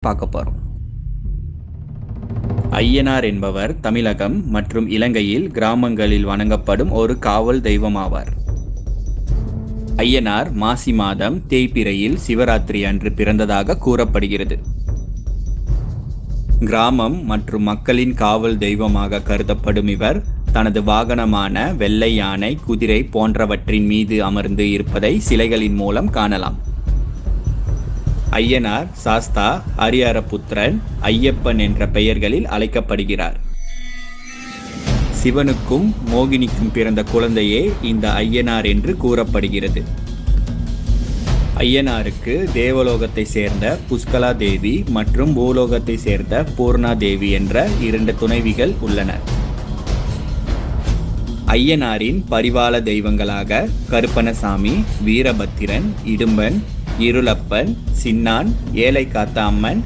பார்க்க போறோம். ஐயனார் என்பவர் தமிழகம் மற்றும் இலங்கையில் கிராமங்களில் வணங்கப்படும் ஒரு காவல் தெய்வமாவார். ஐயனார் மாசி மாதம் தேய்பிறையில் சிவராத்திரி அன்று பிறந்ததாக கூறப்படுகிறது. கிராமம் மற்றும் மக்களின் காவல் தெய்வமாக கருதப்படும் இவர் தனது வாகனமான வெள்ளை யானை, குதிரை போன்றவற்றின் மீது அமர்ந்து இருப்பதை சிலைகளின் மூலம் காணலாம். ஐயனார் சாஸ்தா, ஹரிஹரபுத்திரன், ஐயப்பன் என்ற பெயர்களில் அழைக்கப்படுகிறார். சிவனுக்கும் மோகினிக்கும் பிறந்த குழந்தையே இந்த ஐயனார் என்று கூறப்படுகிறது. ஐயனாருக்கு தேவலோகத்தை சேர்ந்த புஷ்கலா தேவி மற்றும் பூலோகத்தை சேர்ந்த பூர்ணா தேவி என்ற 2 துணைவிகள் உள்ளனர். ஐயனாரின் பரிவாள தெய்வங்களாக கருப்பணசாமி, வீரபத்திரன், இடும்பன், இருளப்பன், சின்னான், ஏலை காத்த அம்மன்,